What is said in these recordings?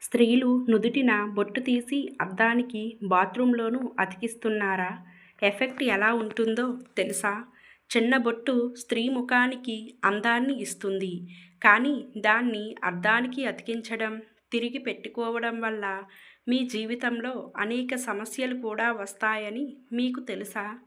స్త్రీలు నుదుటిన బొట్టు తీసి అద్దానికి బాత్రూంలోనూ అతికిస్తున్నారా? ఎఫెక్ట్ ఎలా ఉంటుందో తెలుసా? చిన్న బొట్టు స్త్రీ ముఖానికి అందాన్ని ఇస్తుంది. కానీ దాన్ని అద్దానికి అతికించడం, తిరిగి పెట్టుకోవడం వల్ల మీ జీవితంలో అనేక సమస్యలు కూడా వస్తాయని మీకు తెలుసా?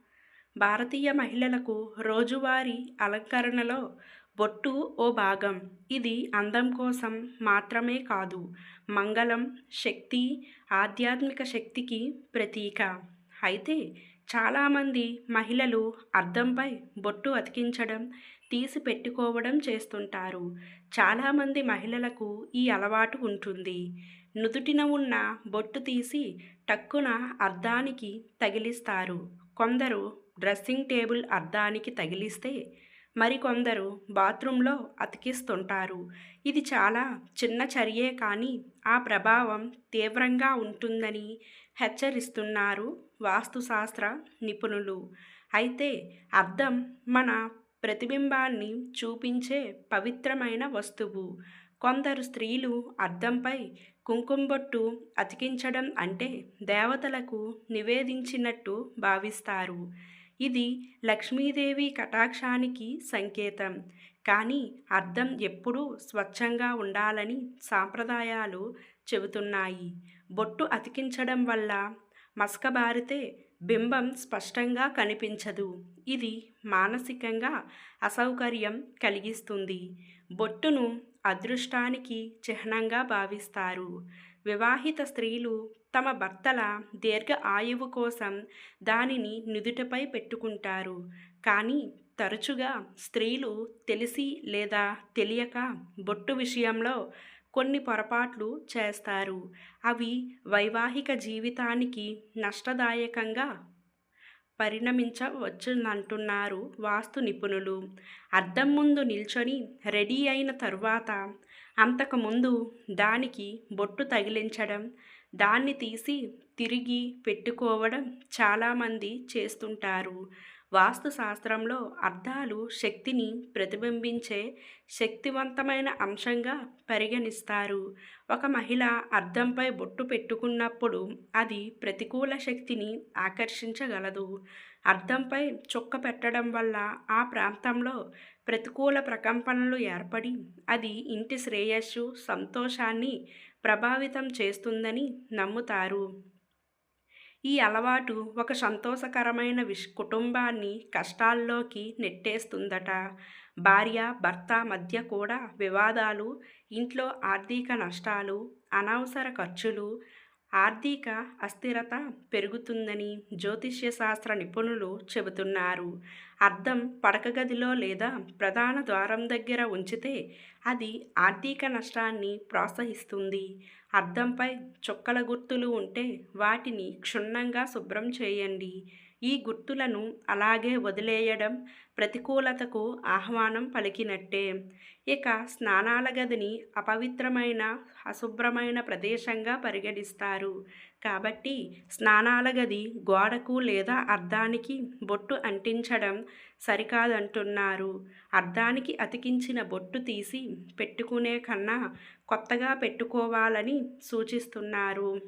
భారతీయ మహిళలకు రోజువారీ అలంకరణలో బొట్టు ఓ భాగం. ఇది అందం కోసం మాత్రమే కాదు, మంగళం, శక్తి, ఆధ్యాత్మిక శక్తికి ప్రతీక. అయితే చాలామంది మహిళలు అద్దంపై బొట్టు అతికించడం, తీసి పెట్టుకోవడం చేస్తుంటారు. చాలామంది మహిళలకు ఈ అలవాటు ఉంటుంది. నుదుటిన ఉన్న బొట్టు తీసి టక్కున అద్దానికి తగిలిస్తారు. కొందరు డ్రెస్సింగ్ టేబుల్ అద్దానికి తగిలిస్తే మరికొందరు బాత్రూంలో అతికిస్తుంటారు. ఇది చాలా చిన్న చర్యే కానీ ఆ ప్రభావం తీవ్రంగా ఉంటుందని హెచ్చరిస్తున్నారు వాస్తుశాస్త్ర నిపుణులు. అయితే అద్దం మన ప్రతిబింబాన్ని చూపించే పవిత్రమైన వస్తువు. కొందరు స్త్రీలు అద్దంపై కుంకుమ అతికించడం అంటే దేవతలకు నివేదించినట్టు భావిస్తారు. ఇది లక్ష్మీదేవి కటాక్షానికి సంకేతం. కానీ అద్దం ఎప్పుడూ స్వచ్ఛంగా ఉండాలని సాంప్రదాయాలు చెబుతున్నాయి. బొట్టు అతికించడం వల్ల మసకబారితే బింబం స్పష్టంగా కనిపించదు. ఇది మానసికంగా అసౌకర్యం కలిగిస్తుంది. బొట్టును అదృష్టానికి చిహ్నంగా భావిస్తారు. వివాహిత స్త్రీలు తమ భర్తల దీర్ఘ ఆయువు కోసం దానిని నుదుటిపై పెట్టుకుంటారు. కానీ తరచుగా స్త్రీలు తెలిసి లేదా తెలియక బొట్టు విషయంలో కొన్ని పొరపాట్లు చేస్తారు. అవి వైవాహిక జీవితానికి నష్టదాయకంగా పరిణమించవచ్చునంటున్నారు వాస్తు నిపుణులు. అద్దం ముందు నిల్చొని రెడీ అయిన తరువాత అంతకుముందు దానికి బొట్టు తగిలించడం, దాన్ని తీసి తిరిగి పెట్టుకోవడం చాలామంది చేస్తుంటారు. వాస్తుశాస్త్రంలో అద్దాలు శక్తిని ప్రతిబింబించే శక్తివంతమైన అంశంగా పరిగణిస్తారు. ఒక మహిళ అద్దంపై బొట్టు పెట్టుకున్నప్పుడు అది ప్రతికూల శక్తిని ఆకర్షించగలదు. అద్దంపై చుక్క పెట్టడం వల్ల ఆ ప్రాంతంలో ప్రతికూల ప్రకంపనలు ఏర్పడి అది ఇంటి శ్రేయస్సు, సంతోషాన్ని ప్రభావితం చేస్తుందని నమ్ముతారు. ఈ అలవాటు ఒక సంతోషకరమైన కుటుంబాన్ని కష్టాల్లోకి నెట్టేస్తుందట. భార్య భర్త మధ్య కూడా వివాదాలు, ఇంట్లో ఆర్థిక నష్టాలు, అనవసర ఖర్చులు, ఆర్థిక అస్థిరత పెరుగుతుందని జ్యోతిష్య శాస్త్ర నిపుణులు చెబుతున్నారు. అద్దం పడకగదిలో లేదా ప్రధాన ద్వారం దగ్గర ఉంచితే అది ఆర్థిక నష్టాన్ని ప్రోత్సహిస్తుంది. అద్దంపై చుక్కల గుర్తులు ఉంటే వాటిని క్షుణ్ణంగా శుభ్రం చేయండి. ఈ గుర్తులను అలాగే వదిలేయడం ప్రతికూలతకు ఆహ్వానం పలికినట్టే. ఇక స్నానాల గదిని అపవిత్రమైన, అశుభ్రమైన ప్రదేశంగా పరిగణిస్తారు. కాబట్టి స్నానాల గది గోడకు లేదా అద్దానికి బొట్టు అంటించడం సరికాదంటున్నారు. అద్దానికి అతికించిన బొట్టు తీసి పెట్టుకునే కన్నా కొత్తగా పెట్టుకోవాలని సూచిస్తున్నారు.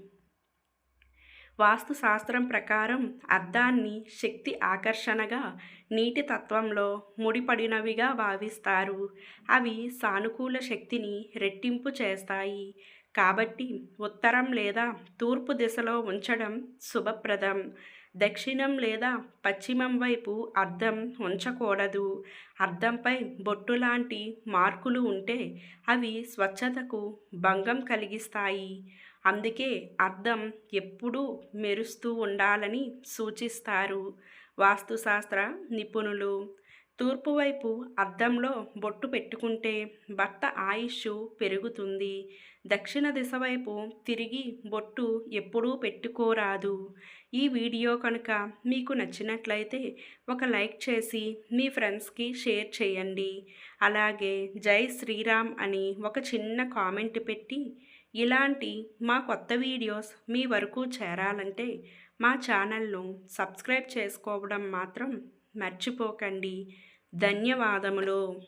వాస్తుశాస్త్రం ప్రకారం అద్దాన్ని శక్తి ఆకర్షణగా, నీటి తత్వంలో ముడిపడినవిగా భావిస్తారు. అవి సానుకూల శక్తిని రెట్టింపు చేస్తాయి. కాబట్టి ఉత్తరం లేదా తూర్పు దిశలో ఉంచడం శుభప్రదం. దక్షిణం లేదా పశ్చిమం వైపు అద్దం ఉంచకూడదు. అద్దంపై బొట్టు లాంటి మార్కులు ఉంటే అవి స్వచ్ఛతకు భంగం కలిగిస్తాయి. అందుకే అద్దం ఎప్పుడూ మెరుస్తూ ఉండాలని సూచిస్తారు వాస్తుశాస్త్ర నిపుణులు. తూర్పు వైపు అద్దంలో బొట్టు పెట్టుకుంటే భర్త ఆయుష్షు పెరుగుతుంది. దక్షిణ దిశ వైపు తిరిగి బొట్టు ఎప్పుడూ పెట్టుకోరాదు. ఈ వీడియో కనుక మీకు నచ్చినట్లయితే ఒక లైక్ చేసి మీ ఫ్రెండ్స్కి షేర్ చేయండి. అలాగే జై శ్రీరామ్ అని ఒక చిన్న కామెంట్ పెట్టి ఇలాంటి మా కొత్త వీడియోస్ మీ వరకు చేరాలంటే మా ఛానల్ను సబ్స్క్రైబ్ చేసుకోవడం మాత్రం మర్చిపోకండి. ధన్యవాదములు.